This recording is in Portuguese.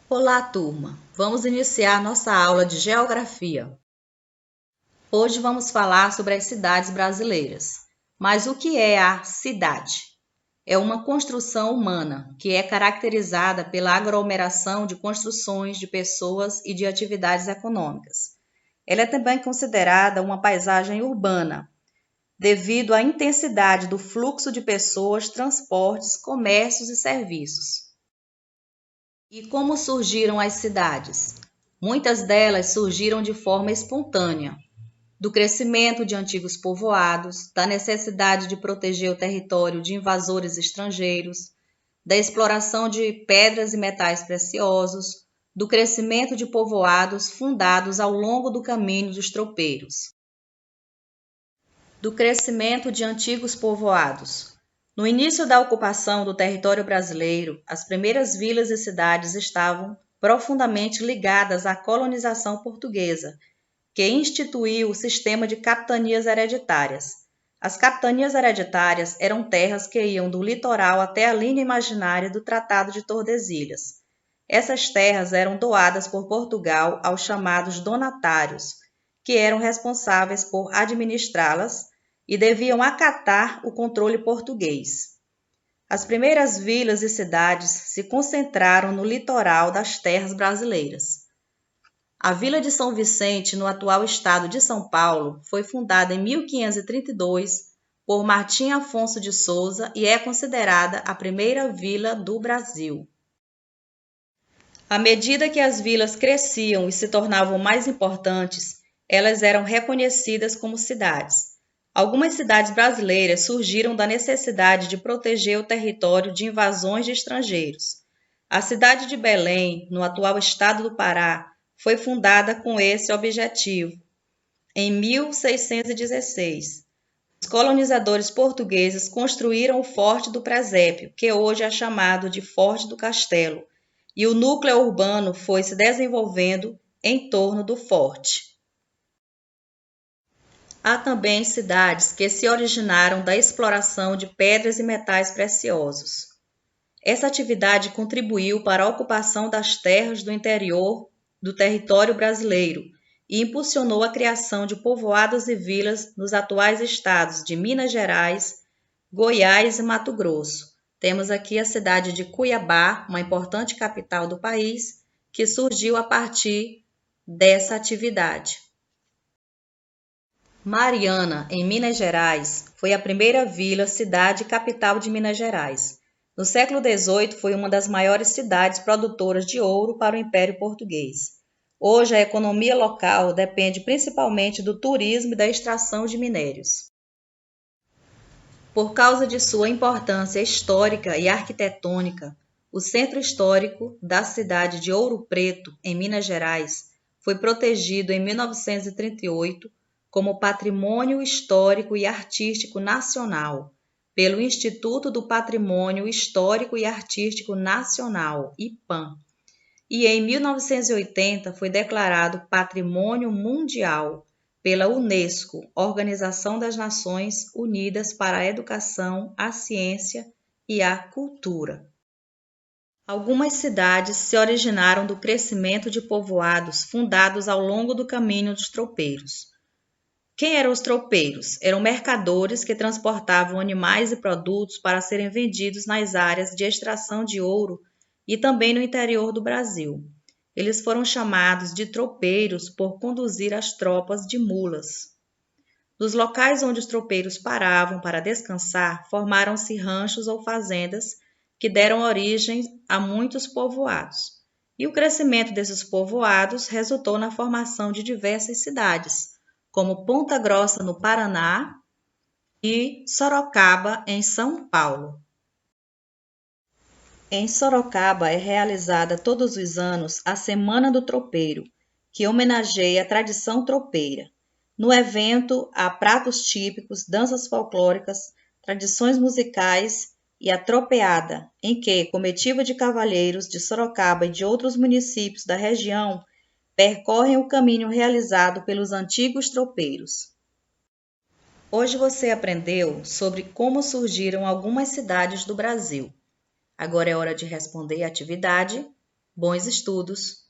Olá, turma! Vamos iniciar nossa aula de Geografia. Hoje vamos falar sobre as cidades brasileiras. Mas o que é a cidade? É uma construção humana que é caracterizada pela aglomeração de construções, de pessoas e de atividades econômicas. Ela é também considerada uma paisagem urbana, devido à intensidade do fluxo de pessoas, transportes, comércios e serviços. E como surgiram as cidades? Muitas delas surgiram de forma espontânea, do crescimento de antigos povoados, da necessidade de proteger o território de invasores estrangeiros, da exploração de pedras e metais preciosos, do crescimento de povoados fundados ao longo do caminho dos tropeiros. Do crescimento de antigos povoados. No início da ocupação do território brasileiro, as primeiras vilas e cidades estavam profundamente ligadas à colonização portuguesa, que instituiu o sistema de capitanias hereditárias. As capitanias hereditárias eram terras que iam do litoral até a linha imaginária do Tratado de Tordesilhas. Essas terras eram doadas por Portugal aos chamados donatários, que eram responsáveis por administrá-las e deviam acatar o controle português. As primeiras vilas e cidades se concentraram no litoral das terras brasileiras. A Vila de São Vicente, no atual estado de São Paulo, foi fundada em 1532 por Martim Afonso de Souza e é considerada a primeira vila do Brasil. À medida que as vilas cresciam e se tornavam mais importantes, elas eram reconhecidas como cidades. Algumas cidades brasileiras surgiram da necessidade de proteger o território de invasões de estrangeiros. A cidade de Belém, no atual estado do Pará, foi fundada com esse objetivo. Em 1616, os colonizadores portugueses construíram o Forte do Presépio, que hoje é chamado de Forte do Castelo, e o núcleo urbano foi se desenvolvendo em torno do forte. Há também cidades que se originaram da exploração de pedras e metais preciosos. Essa atividade contribuiu para a ocupação das terras do interior do território brasileiro e impulsionou a criação de povoados e vilas nos atuais estados de Minas Gerais, Goiás e Mato Grosso. Temos aqui a cidade de Cuiabá, uma importante capital do país, que surgiu a partir dessa atividade. Mariana, em Minas Gerais, foi a primeira vila-cidade capital de Minas Gerais. No século XVIII, foi uma das maiores cidades produtoras de ouro para o Império Português. Hoje, a economia local depende principalmente do turismo e da extração de minérios. Por causa de sua importância histórica e arquitetônica, o centro histórico da cidade de Ouro Preto, em Minas Gerais, foi protegido em 1938 como Patrimônio Histórico e Artístico Nacional pelo Instituto do Patrimônio Histórico e Artístico Nacional, IPAM, e em 1980 foi declarado Patrimônio Mundial pela Unesco, Organização das Nações Unidas para a Educação, a Ciência e a Cultura. Algumas cidades se originaram do crescimento de povoados fundados ao longo do caminho dos tropeiros. Quem eram os tropeiros? Eram mercadores que transportavam animais e produtos para serem vendidos nas áreas de extração de ouro e também no interior do Brasil. Eles foram chamados de tropeiros por conduzir as tropas de mulas. Nos locais onde os tropeiros paravam para descansar, formaram-se ranchos ou fazendas que deram origem a muitos povoados. E o crescimento desses povoados resultou na formação de diversas cidades, como Ponta Grossa, no Paraná, e Sorocaba, em São Paulo. Em Sorocaba é realizada todos os anos a Semana do Tropeiro, que homenageia a tradição tropeira. No evento há pratos típicos, danças folclóricas, tradições musicais e a tropeada, em que comitiva de cavalheiros de Sorocaba e de outros municípios da região percorrem o caminho realizado pelos antigos tropeiros. Hoje você aprendeu sobre como surgiram algumas cidades do Brasil. Agora é hora de responder a atividade. bons estudos